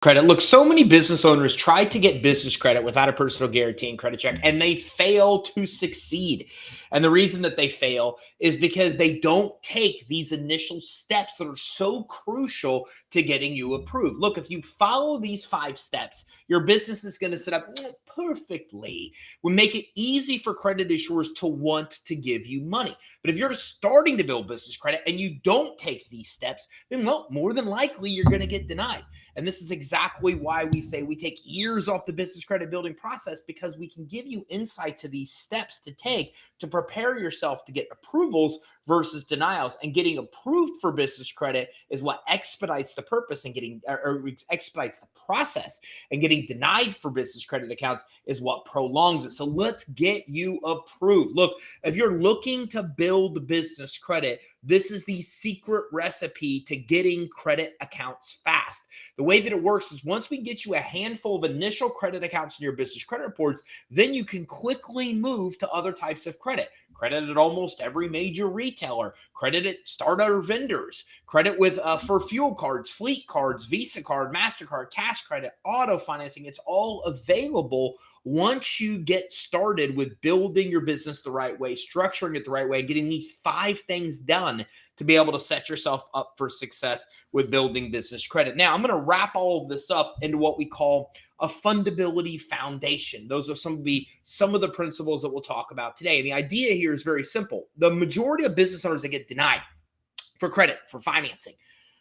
Credit. Look, so many business owners try to get business credit without a personal guarantee and credit check, and they fail to succeed. And the reason that they fail is because they don't take these initial steps that are so crucial to getting you approved. Look, if you follow these 5 steps, your business is going to set up perfectly. We make it easy for credit issuers to want to give you money. But if you're starting to build business credit and you don't take these steps, then, well, more than likely you're going to get denied. And this is exactly why we say we take years off the business credit building process, because we can give you insight to these steps to take to prepare yourself to get approvals versus denials. And getting approved for business credit is what expedites the purpose and expedites the process. And getting denied for business credit accounts is what prolongs it. So let's get you approved. Look, if you're looking to build business credit, this is the secret recipe to getting credit accounts fast. The way that it works is once we get you a handful of initial credit accounts in your business credit reports, then you can quickly move to other types of credit. Credit at almost every major retailer, credit at starter vendors, credit with for fuel cards, fleet cards, Visa card, MasterCard, cash credit, auto financing. It's all available once you get started with building your business the right way, structuring it the right way, getting these 5 things done to be able to set yourself up for success with building business credit. Now, I'm going to wrap all of this up into what we call a fundability foundation. Those are some of the principles that we'll talk about today. And the idea here is very simple. The majority of business owners that get denied for credit, for financing,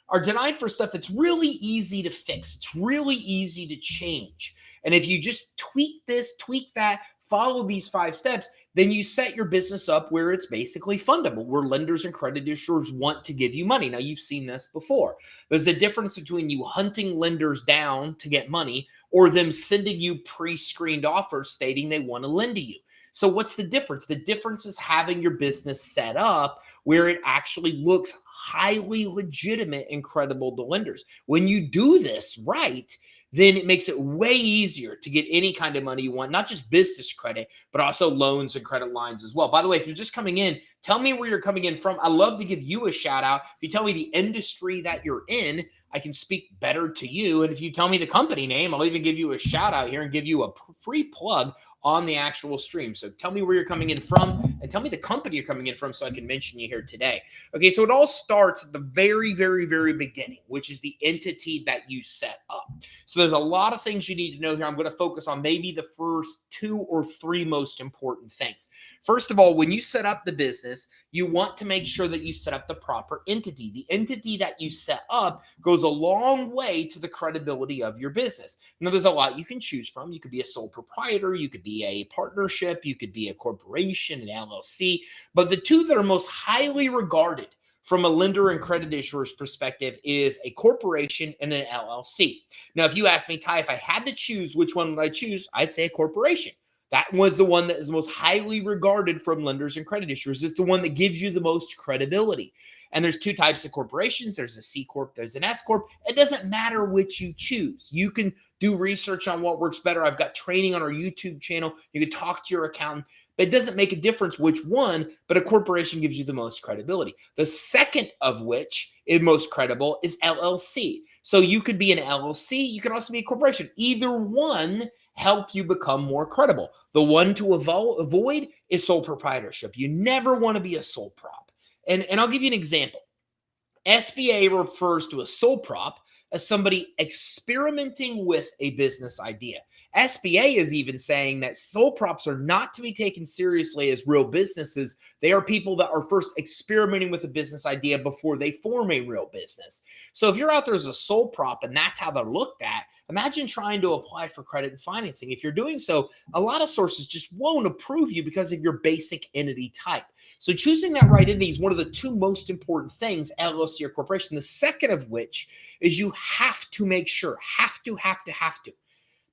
are denied for stuff that's really easy to fix. It's really easy to change. And if you just tweak this, tweak that, follow these 5 steps, then you set your business up where it's basically fundable, where lenders and credit issuers want to give you money. Now, you've seen this before. There's a difference between you hunting lenders down to get money or them sending you pre-screened offers stating they want to lend to you. So what's the difference? The difference is having your business set up where it actually looks highly legitimate and credible to lenders. When you do this right, then it makes it way easier to get any kind of money you want, not just business credit, but also loans and credit lines as well. By the way, if you're just coming in, tell me where you're coming in from. I love to give you a shout out. If you tell me the industry that you're in, I can speak better to you. And if you tell me the company name, I'll even give you a shout out here and give you a free plug on the actual stream. So tell me where you're coming in from and tell me the company you're coming in from so I can mention you here today. Okay, so it all starts at the very, very, very beginning, which is the entity that you set up. So there's a lot of things you need to know here. I'm going to focus on maybe the first 2 or 3 most important things. First of all, when you set up the business, you want to make sure that you set up the proper entity. The entity that you set up goes a long way to the credibility of your business. Now, there's a lot you can choose from. You could be a sole proprietor, you could be a partnership, you could be a corporation, an LLC, but the 2 that are most highly regarded from a lender and credit issuer's perspective is a corporation and an LLC. Now, if you ask me, Ty, if I had to choose, which one would I choose? I'd say a corporation. That was the one that is most highly regarded from lenders and credit issuers. It's the one that gives you the most credibility. And there's 2 types of corporations. There's a C Corp, there's an S Corp. It doesn't matter which you choose. You can do research on what works better. I've got training on our YouTube channel. You can talk to your accountant. But it doesn't make a difference which one, but a corporation gives you the most credibility. The second of which is most credible is LLC. So you could be an LLC. You can also be a corporation. Either one help you become more credible. The one to avoid is sole proprietorship. You never want to be a sole prop. And I'll give you an example. SBA refers to a sole prop as somebody experimenting with a business idea. SBA is even saying that sole props are not to be taken seriously as real businesses. They are people that are first experimenting with a business idea before they form a real business. So if you're out there as a sole prop and that's how they're looked at, imagine trying to apply for credit and financing. If you're doing so, a lot of sources just won't approve you because of your basic entity type. So choosing that right entity is one of the 2 most important things, LLC or corporation. The second of which is you have to make sure, have to,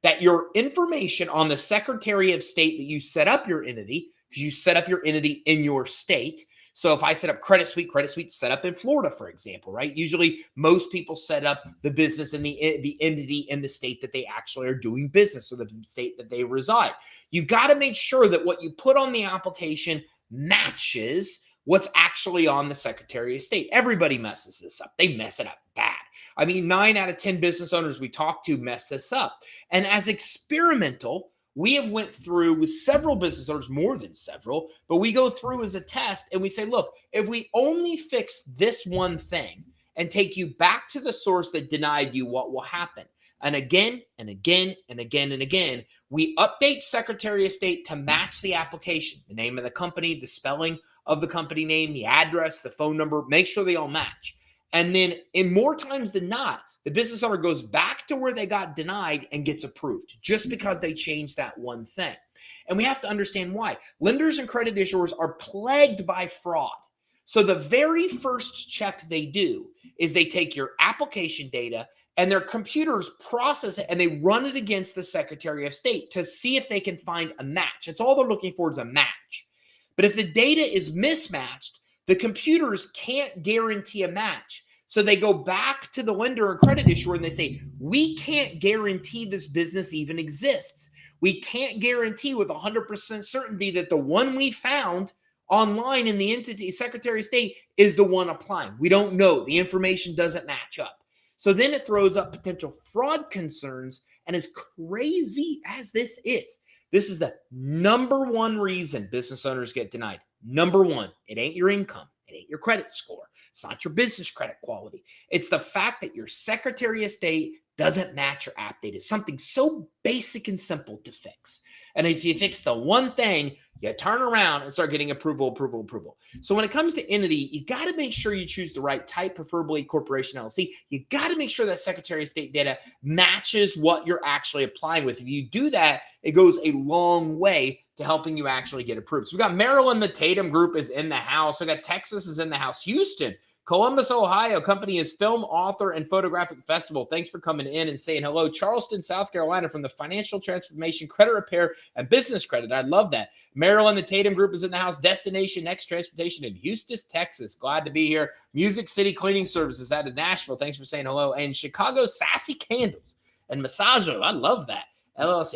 that your information on the Secretary of State that you set up your entity, because you set up your entity in your state. So if I set up Credit Suite set up in Florida, for example, right? Usually most people set up the business in the entity in the state that they actually are doing business, or the state that they reside. You've got to make sure that what you put on the application matches what's actually on the Secretary of State. Everybody messes this up. They mess it up bad. I mean, 9 out of 10 business owners we talk to mess this up. And as experimental, we have went through with several business owners, more than several, but we go through as a test and we say, look, if we only fix this one thing and take you back to the source that denied you, what will happen? And again, and again, and again, and again, we update Secretary of State to match the application, the name of the company, the spelling of the company name, the address, the phone number, make sure they all match. And then in more times than not, the business owner goes back to where they got denied and gets approved just because they changed that one thing. And we have to understand why. Lenders and credit issuers are plagued by fraud. So the very first check they do is they take your application data and their computers process it and they run it against the Secretary of State to see if they can find a match. It's all they're looking for is a match. But if the data is mismatched, the computers can't guarantee a match. So they go back to the lender and credit issuer and they say, we can't guarantee this business even exists. We can't guarantee with 100% certainty that the one we found online in the entity Secretary of State is the one applying. We don't know. The information doesn't match up. So then it throws up potential fraud concerns. And as crazy as this is the number one reason business owners get denied. Number one, it ain't your income. It ain't your credit score. It's not your business credit quality. It's the fact that your Secretary of State doesn't match your app data. Something so basic and simple to fix. And if you fix the one thing, you turn around and start getting approval. So when it comes to entity, you got to make sure you choose the right type, preferably corporation LLC. You got to make sure that Secretary of State data matches what you're actually applying with. If you do that, it goes a long way to helping you actually get approved. So we got Maryland, the Tatum Group is in the house. We got Texas is in the house. Houston, Columbus, Ohio, company is Film, Author, and Photographic Festival. Thanks for coming in and saying hello. Charleston, South Carolina, from the Financial Transformation, Credit Repair, and Business Credit. I love that. Maryland, the Tatum Group is in the house. Destination Next Transportation in Houston, Texas. Glad to be here. Music City Cleaning Services out of Nashville. Thanks for saying hello. And Chicago, Sassy Candles and Massage Oil. I love that. LLC.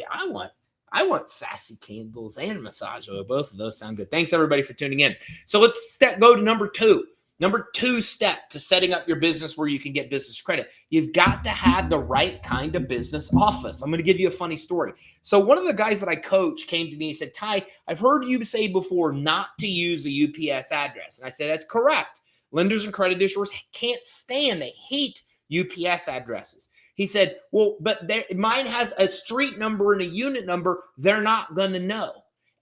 I want Sassy Candles and Massage Oil. Both of those sound good. Thanks, everybody, for tuning in. So let's go to number two. Number two step to setting up your business where you can get business credit. You've got to have the right kind of business office. I'm going to give you a funny story. So one of the guys that I coach came to me and said, Ty, I've heard you say before not to use a UPS address. And I said, that's correct. Lenders and credit issuers can't stand, they hate UPS addresses. He said, well, but mine has a street number and a unit number. They're not going to know.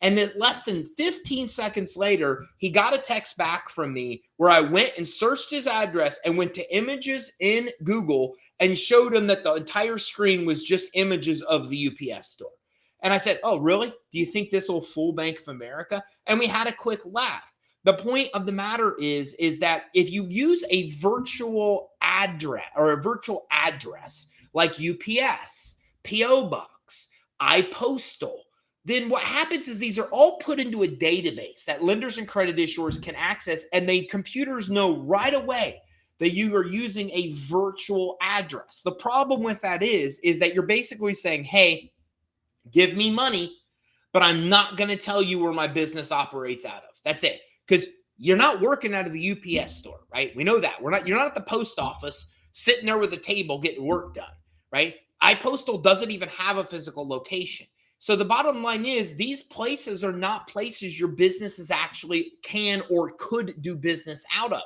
And then less than 15 seconds later, he got a text back from me where I went and searched his address and went to images in Google and showed him that the entire screen was just images of the UPS store. And I said, oh, really? Do you think this will fool Bank of America? And we had a quick laugh. The point of the matter is that if you use a virtual address or a virtual address like UPS, PO Box, iPostal, then what happens is these are all put into a database that lenders and credit issuers can access, and the computers know right away that you are using a virtual address. The problem with that is that you're basically saying, hey, give me money, but I'm not going to tell you where my business operates out of. That's it. Because you're not working out of the UPS store, right? We know that. You're not at the post office sitting there with a table getting work done, right? iPostal doesn't even have a physical location. So the bottom line is these places are not places your businesses actually can or could do business out of.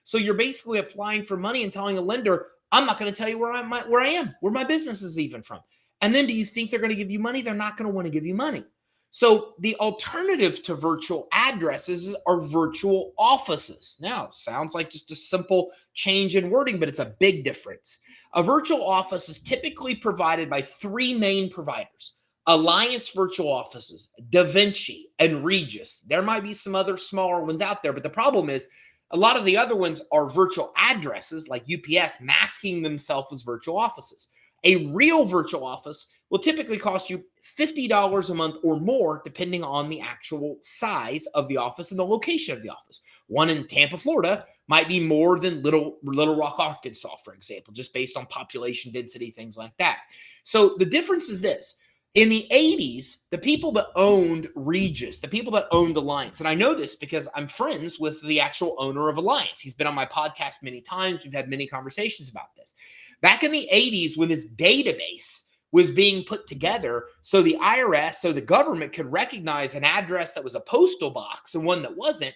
So you're basically applying for money and telling a lender, I'm not going to tell you where I am, where my business is even from. And then do you think they're going to give you money? They're not going to want to give you money. So the alternative to virtual addresses are virtual offices. Now, sounds like just a simple change in wording, but it's a big difference. A virtual office is typically provided by three main providers: Alliance Virtual Offices, DaVinci, and Regus. There might be some other smaller ones out there, but the problem is a lot of the other ones are virtual addresses like UPS masking themselves as virtual offices. A real virtual office will typically cost you $50 a month or more, depending on the actual size of the office and the location of the office. One in Tampa, Florida might be more than Little Rock, Arkansas, for example, just based on population density, things like that. So the difference is this. In the 80s, the people that owned Regis, the people that owned Alliance, and I know this because I'm friends with the actual owner of Alliance. He's been on my podcast many times. We've had many conversations about this. Back in the 80s, when this database was being put together, so the IRS, so the government could recognize an address that was a postal box and one that wasn't,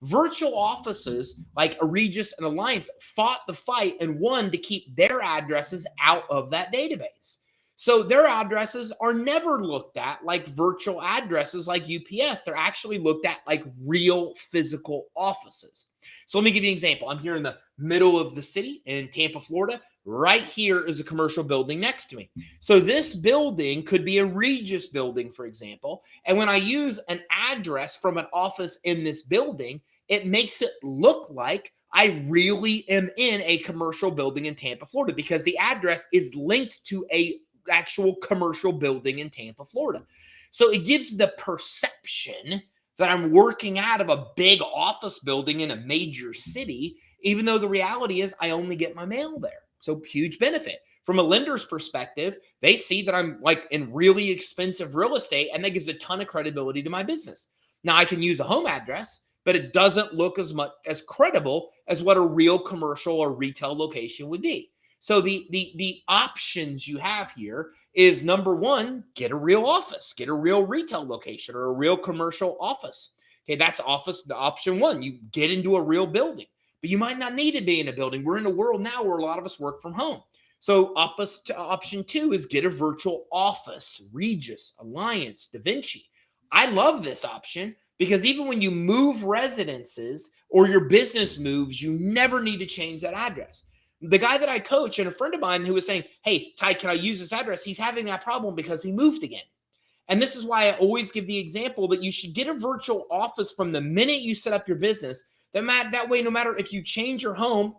virtual offices like Regis and Alliance fought the fight and won to keep their addresses out of that database. So their addresses are never looked at like virtual addresses like UPS. They're actually looked at like real physical offices. So let me give you an example. I'm here in the middle of the city in Tampa, Florida. Right here is a commercial building next to me. So this building could be a Regis building, for example. And when I use an address from an office in this building, it makes it look like I really am in a commercial building in Tampa, Florida, because the address is linked to a actual commercial building in Tampa, Florida. So it gives the perception that I'm working out of a big office building in a major city, even though the reality is I only get my mail there. So huge benefit. From a lender's perspective, they see that I'm like in really expensive real estate, and that gives a ton of credibility to my business. Now I can use a home address, but it doesn't look as much as credible as what a real commercial or retail location would be. So the options you have here is, number one, get a real office, get a real retail location or a real commercial office. Okay, that's option one. You get into a real building, but you might not need to be in a building. We're in a world now where a lot of us work from home. So option two is get a virtual office, Regis, Alliance, Da Vinci. I love this option because even when you move residences or your business moves, you never need to change that address. The guy that I coach and a friend of mine who was saying, hey, Ty, can I use this address? He's having that problem because he moved again. And this is why I always give the example that you should get a virtual office from the minute you set up your business. That way, no matter if you change your home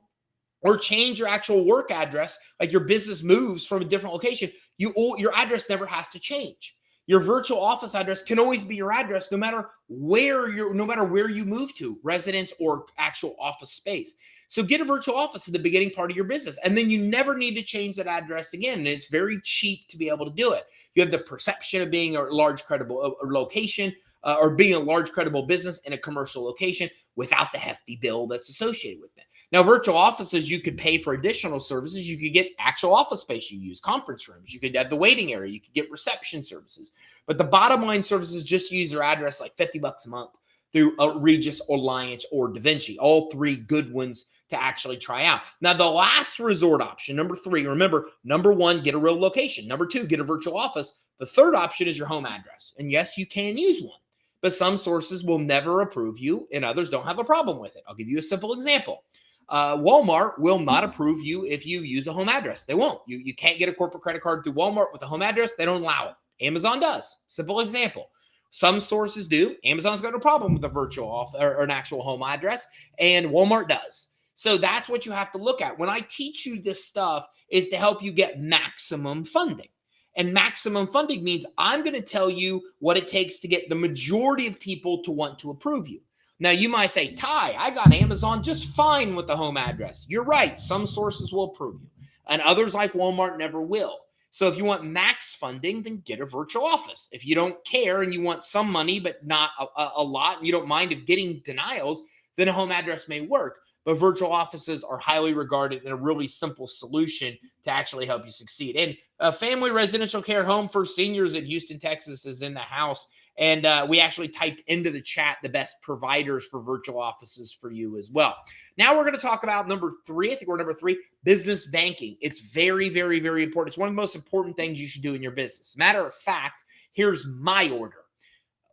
or change your actual work address, like your business moves from a different location, your address never has to change. Your virtual office address can always be your address no matter where you move to, residence or actual office space. So get a virtual office at the beginning part of your business, and then you never need to change that address again. And it's very cheap to be able to do it. You have the perception of being a large, credible location or being a large, credible business in a commercial location without the hefty bill that's associated with it. Now, virtual offices, you could pay for additional services. You could get actual office space you use, conference rooms. You could have the waiting area. You could get reception services. But the bottom line services, just use your address like $50 a month through Regis, Alliance, or Da Vinci. All three good ones to actually try out. Now, the last resort option, number three, remember, number one, get a real location. Number two, get a virtual office. The third option is your home address. And yes, you can use one, but some sources will never approve you and others don't have a problem with it. I'll give you a simple example. Walmart will not approve you if you use a home address. They won't. You can't get a corporate credit card through Walmart with a home address. They don't allow it. Amazon does. Simple example. Some sources do. Amazon's got no problem with a virtual or an actual home address, and Walmart does. So that's what you have to look at. When I teach you this stuff is to help you get maximum funding. And maximum funding means I'm going to tell you what it takes to get the majority of people to want to approve you. Now, you might say, Ty, I got Amazon just fine with the home address. You're right. Some sources will approve you, and others like Walmart never will. So if you want max funding, then get a virtual office. If you don't care and you want some money, but not a lot, and you don't mind of getting denials, then a home address may work. But virtual offices are highly regarded and a really simple solution to actually help you succeed. And a family residential care home for seniors in Houston, Texas is in the house. And we actually typed into the chat the best providers for virtual offices for you as well. Now we're going to talk about number three. I think we're number three, business banking. It's very, very, very important. It's one of the most important things you should do in your business. Matter of fact, here's my order.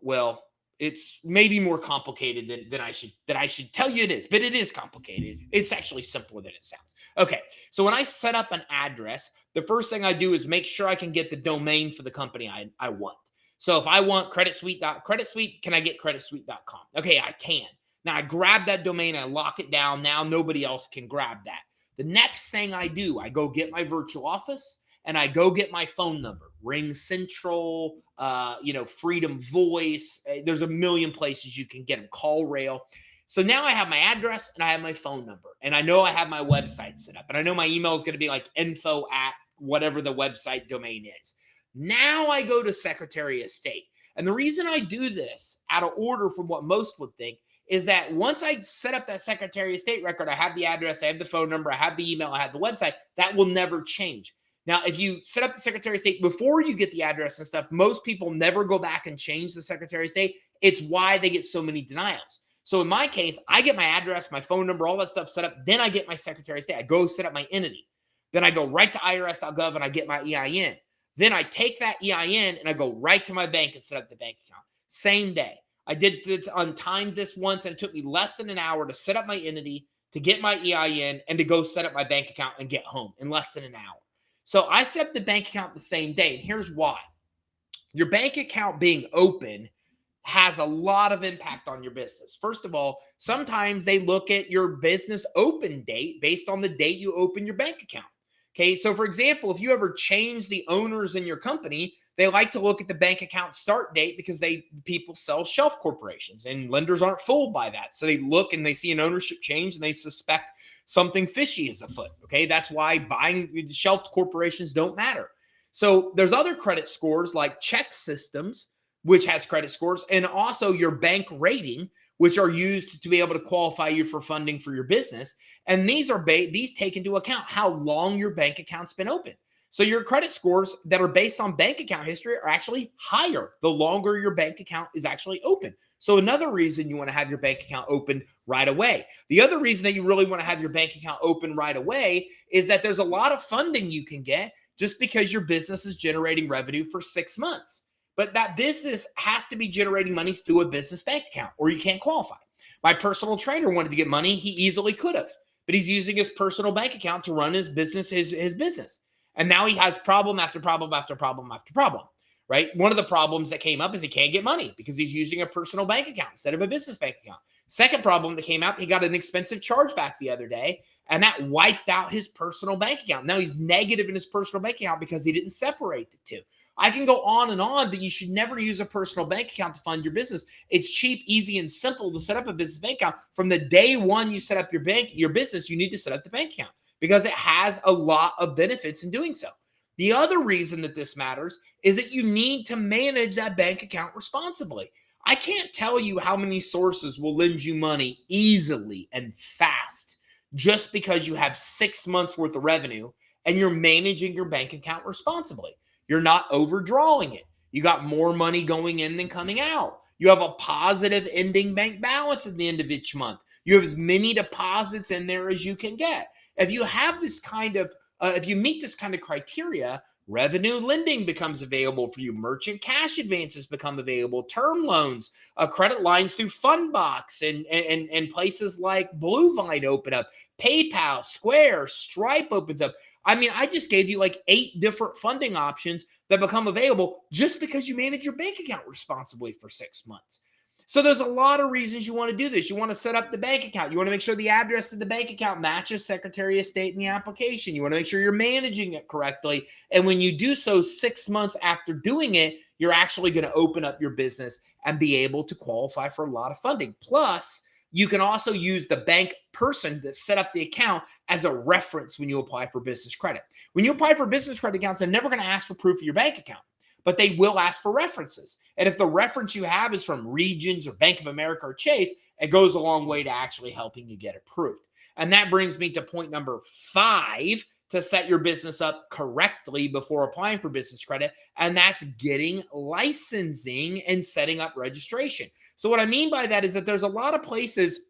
Well, it's maybe more complicated than I should tell you it is, but it is complicated. It's actually simpler than it sounds. Okay, so when I set up an address, the first thing I do is make sure I can get the domain for the company I want. So if I want creditsuite, can I get creditsuite.com? Okay, I can. Now I grab that domain, I lock it down. Now nobody else can grab that. The next thing I do, I go get my virtual office and I go get my phone number. Ring Central, Freedom Voice. There's a million places you can get them. Call Rail. So now I have my address and I have my phone number. And I know I have my website set up. And I know my email is going to be like info at whatever the website domain is. Now I go to Secretary of State. And the reason I do this out of order from what most would think is that once I set up that Secretary of State record, I have the address, I have the phone number, I have the email, I have the website. That will never change. Now, if you set up the Secretary of State before you get the address and stuff, most people never go back and change the Secretary of State. It's why they get so many denials. So in my case, I get my address, my phone number, all that stuff set up. Then I get my Secretary of State. I go set up my entity. Then I go right to irs.gov and I get my EIN. Then I take that EIN and I go right to my bank and set up the bank account. Same day. I did this untimed this once, and it took me less than an hour to set up my entity, to get my EIN, and to go set up my bank account and get home in less than an hour. So I set up the bank account the same day, and here's why. Your bank account being open has a lot of impact on your business. First of all, sometimes they look at your business open date based on the date you open your bank account. Okay, so for example, if you ever change the owners in your company, they like to look at the bank account start date because people sell shelf corporations, and lenders aren't fooled by that. So they look and they see an ownership change and they suspect something fishy is afoot. Okay, that's why buying shelf corporations don't matter. So there's other credit scores like check systems, which has credit scores, and also your bank rating, which are used to be able to qualify you for funding for your business. And these take into account how long your bank account's been open. So your credit scores that are based on bank account history are actually higher the longer your bank account is actually open. So another reason you want to have your bank account open right away. The other reason that you really want to have your bank account open right away is that there's a lot of funding you can get just because your business is generating revenue for 6 months. But that business has to be generating money through a business bank account or you can't qualify. My personal trainer wanted to get money. He easily could have, but he's using his personal bank account to run his business, his business. And now he has problem after problem after problem after problem, right? One of the problems that came up is he can't get money because he's using a personal bank account instead of a business bank account. Second problem that came out, he got an expensive chargeback the other day, and that wiped out his personal bank account. Now he's negative in his personal bank account because he didn't separate the two. I can go on and on, but you should never use a personal bank account to fund your business. It's cheap, easy, and simple to set up a business bank account. From the day one you set up your business, you need to set up the bank account because it has a lot of benefits in doing so. The other reason that this matters is that you need to manage that bank account responsibly. I can't tell you how many sources will lend you money easily and fast just because you have 6 months worth of revenue and you're managing your bank account responsibly. You're not overdrawing it. You got more money going in than coming out. You have a positive ending bank balance at the end of each month. You have as many deposits in there as you can get. If you have this kind of, if you meet this kind of criteria, revenue lending becomes available for you. Merchant cash advances become available. Term loans, credit lines through Fundbox and places like Bluevine open up. PayPal, Square, Stripe opens up. I mean, I just gave you like 8 different funding options that become available just because you manage your bank account responsibly for 6 months. So there's a lot of reasons you want to do this. You want to set up the bank account. You want to make sure the address of the bank account matches Secretary of State in the application. You want to make sure you're managing it correctly. And when you do so 6 months after doing it, you're actually going to open up your business and be able to qualify for a lot of funding. Plus, you can also use the bank person that set up the account as a reference when you apply for business credit. When you apply for business credit accounts, they're never going to ask for proof of your bank account, but they will ask for references. And if the reference you have is from Regions or Bank of America or Chase, it goes a long way to actually helping you get approved. And that brings me to point number 5 to set your business up correctly before applying for business credit, and that's getting licensing and setting up registration. So what I mean by that is that there's a lot of places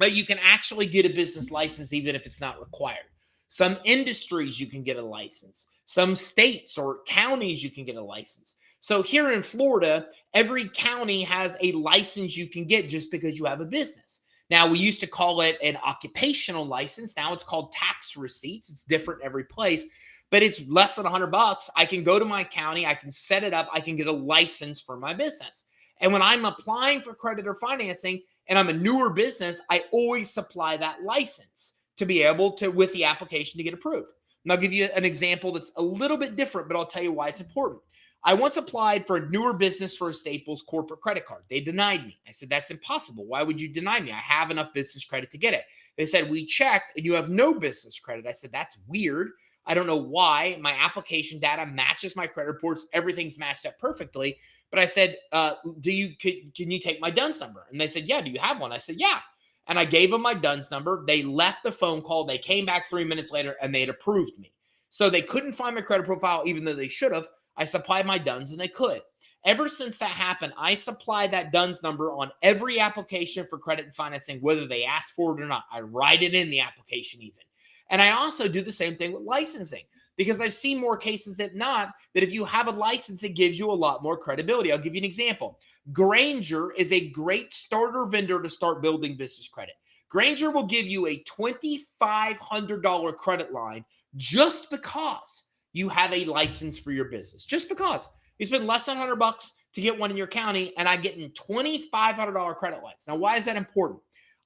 that you can actually get a business license even if it's not required. Some industries you can get a license. Some states or counties you can get a license. So here in Florida, every county has a license you can get just because you have a business. Now, we used to call it an occupational license. Now it's called tax receipts. It's different every place, but it's less than $100. I can go to my county. I can set it up. I can get a license for my business. And when I'm applying for credit or financing and I'm a newer business, I always supply that license to be able to, with the application, to get approved. And I'll give you an example that's a little bit different, but I'll tell you why it's important. I once applied for a newer business for a Staples corporate credit card. They denied me. I said, that's impossible. Why would you deny me? I have enough business credit to get it. They said, we checked and you have no business credit. I said, that's weird. I don't know why. My application data matches my credit reports. Everything's matched up perfectly. But I said, can you take my DUNS number? And they said, yeah, do you have one? I said, yeah. And I gave them my DUNS number. They left the phone call. They came back 3 minutes later and they had approved me. So they couldn't find my credit profile, even though they should have. I supplied my DUNS and they could. Ever since that happened, I supply that DUNS number on every application for credit and financing, whether they ask for it or not. I write it in the application even. And I also do the same thing with licensing, because I've seen more cases than not that if you have a license, it gives you a lot more credibility. I'll give you an example. Grainger is a great starter vendor to start building business credit. Grainger will give you a $2,500 credit line just because you have a license for your business. Just because. You spend less than $100 to get one in your county, and I get in $2,500 credit lines. Now, why is that important?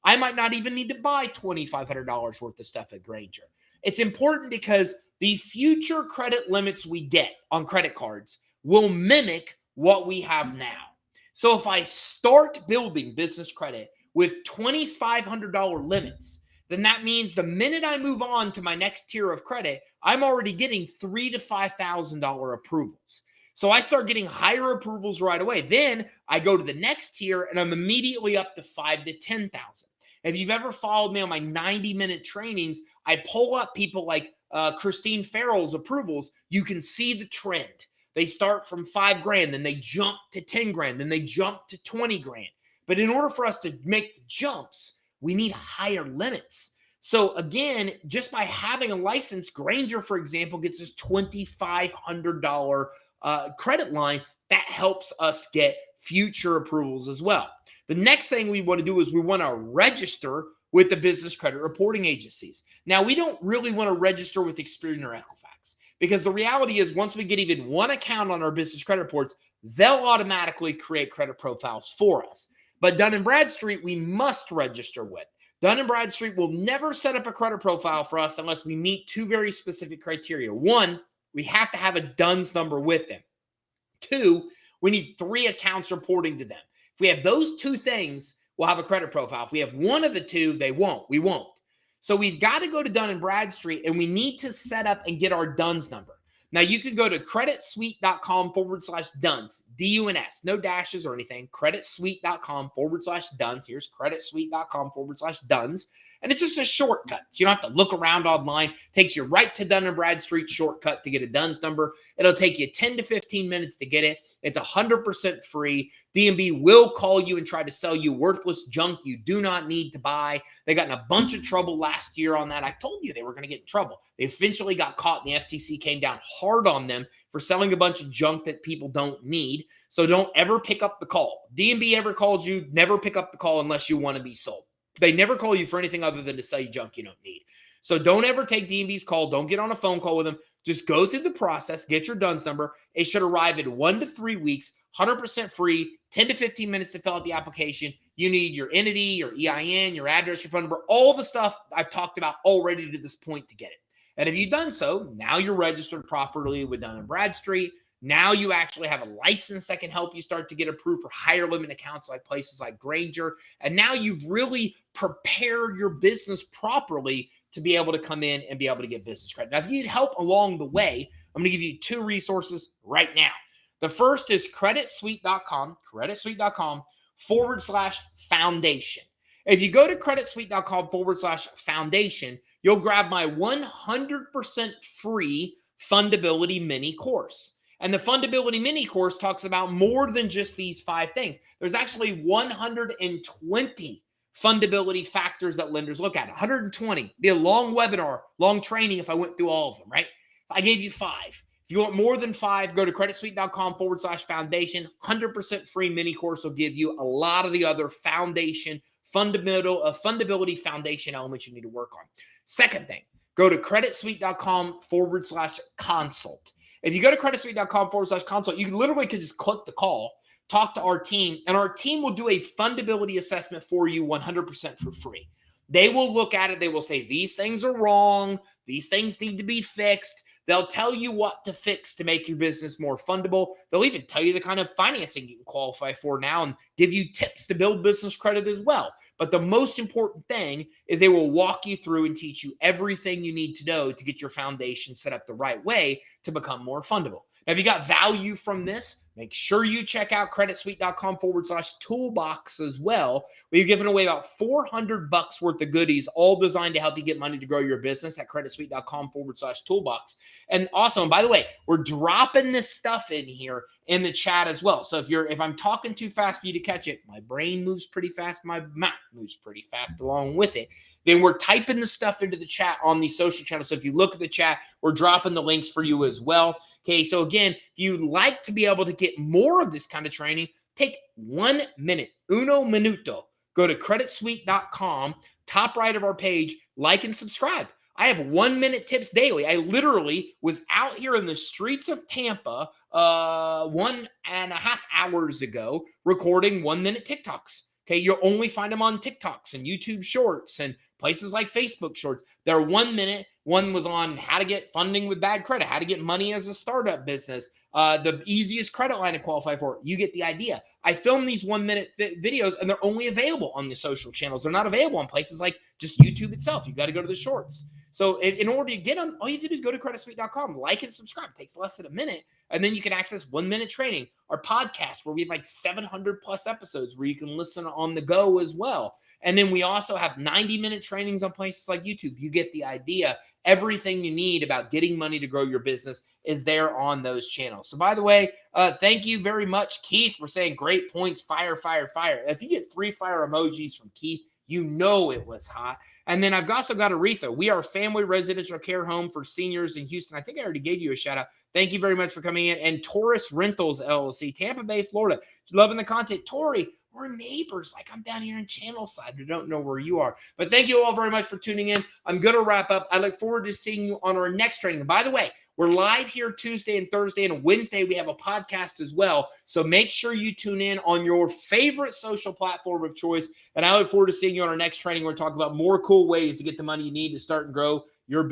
I might not even need to buy $2,500 worth of stuff at Grainger. It's important because the future credit limits we get on credit cards will mimic what we have now. So if I start building business credit with $2,500 limits, then that means the minute I move on to my next tier of credit, I'm already getting $3,000 to $5,000 approvals. So I start getting higher approvals right away. Then I go to the next tier and I'm immediately up to $5,000 to $10,000. If you've ever followed me on my 90-minute trainings, I pull up people like Christine Farrell's approvals. You can see the trend. They start from $5,000, then they jump to $10,000, then they jump to $20,000. But in order for us to make the jumps, we need higher limits. So again, just by having a license, Grainger, for example, gets us $2,500 credit line. That helps us get future approvals as well. The next thing we want to do is we want to register with the business credit reporting agencies. Now, we don't really want to register with Experian or Equifax, because the reality is once we get even one account on our business credit reports, they'll automatically create credit profiles for us. But Dun & Bradstreet, we must register with. Dun & Bradstreet will never set up a credit profile for us unless we meet two very specific criteria. One, we have to have a DUNS number with them. Two, we need 3 accounts reporting to them. If we have those 2 things, we'll have a credit profile. If we have one of the 2, we won't. So we've got to go to Dun & Bradstreet and we need to set up and get our DUNS number. Now you can go to creditsuite.com/DUNS, D-U-N-S, no dashes or anything, creditsuite.com/DUNS. Here's creditsuite.com/DUNS. And it's just a shortcut. So you don't have to look around online. It takes you right to Dun & Bradstreet Shortcut to get a DUNS number. It'll take you 10 to 15 minutes to get it. It's 100% free. DNB will call you and try to sell you worthless junk you do not need to buy. They got in a bunch of trouble last year on that. I told you they were going to get in trouble. They eventually got caught and the FTC came down hard on them for selling a bunch of junk that people don't need. So don't ever pick up the call. DNB ever calls you, never pick up the call unless you want to be sold. They never call you for anything other than to sell you junk you don't need. So don't ever take DNB's call. Don't get on a phone call with them. Just go through the process, get your DUNS number. It should arrive in 1 to 3 weeks, 100% free, 10 to 15 minutes to fill out the application. You need your entity, your EIN, your address, your phone number, all the stuff I've talked about already to this point to get it. And if you've done so, now you're registered properly with Dun & Bradstreet. Now you actually have a license that can help you start to get approved for higher limit accounts like places like Grainger. And now you've really prepared your business properly to be able to come in and be able to get business credit. Now, if you need help along the way, I'm going to give you 2 resources right now. The first is creditsuite.com/foundation. If you go to creditsuite.com/foundation, you'll grab my 100% free Fundability mini course. And the Fundability mini course talks about more than just these 5 things. There's actually 120 fundability factors that lenders look at. 120. Be a long webinar, long training if I went through all of them, right? I gave you 5. If you want more than 5, go to creditsuite.com/foundation. 100% free mini course will give you a lot of the other foundation, fundability foundation elements you need to work on. Second thing, go to creditsuite.com/consult. If you go to creditsuite.com/consult, you literally can just click the call, talk to our team, and our team will do a fundability assessment for you 100% for free. They will look at it. They will say, these things are wrong. These things need to be fixed. They'll tell you what to fix to make your business more fundable. They'll even tell you the kind of financing you can qualify for now and give you tips to build business credit as well. But the most important thing is they will walk you through and teach you everything you need to know to get your foundation set up the right way to become more fundable. Now, if you got value from this, make sure you check out creditsuite.com/toolbox as well. We've given away about $400 worth of goodies, all designed to help you get money to grow your business at creditsuite.com/toolbox. And also, and by the way, we're dropping this stuff in here in the chat as well. So if I'm talking too fast for you to catch it, my brain moves pretty fast, my mouth moves pretty fast along with it. Then we're typing the stuff into the chat on these social channels. So if you look at the chat, we're dropping the links for you as well. Okay, so again, if you'd like to be able to get more of this kind of training, take 1 minute, uno minuto. Go to creditsuite.com, top right of our page, like and subscribe. I have 1 minute tips daily. I literally was out here in the streets of Tampa 1.5 hours ago recording 1 minute TikToks. Okay, you'll only find them on TikToks and YouTube Shorts and places like Facebook Shorts. They're 1 minute. One was on how to get funding with bad credit, how to get money as a startup business, the easiest credit line to qualify for. You get the idea. I film these 1 minute videos, and they're only available on the social channels. They're not available on places like just YouTube itself. You got to go to the Shorts. So in order to get them, all you have to do is go to creditsuite.com, like and subscribe. It takes less than a minute. And then you can access 1 minute training, our podcast, where we have like 700 plus episodes where you can listen on the go as well. And then we also have 90-minute trainings on places like YouTube. You get the idea. Everything you need about getting money to grow your business is there on those channels. So by the way, thank you very much, Keith. We're saying great points, fire, fire, fire. If you get 3 fire emojis from Keith, you know it was hot. And then I've also got Aretha. We are a family residential care home for seniors in Houston. I think I already gave you a shout out. Thank you very much for coming in. And Taurus Rentals LLC, Tampa Bay, Florida. Loving the content. Tori, we're neighbors. Like I'm down here in Channelside. I don't know where you are. But thank you all very much for tuning in. I'm going to wrap up. I look forward to seeing you on our next training. And by the way, we're live here Tuesday and Thursday, and Wednesday we have a podcast as well. So make sure you tune in on your favorite social platform of choice. And I look forward to seeing you on our next training. We're talking about more cool ways to get the money you need to start and grow your business.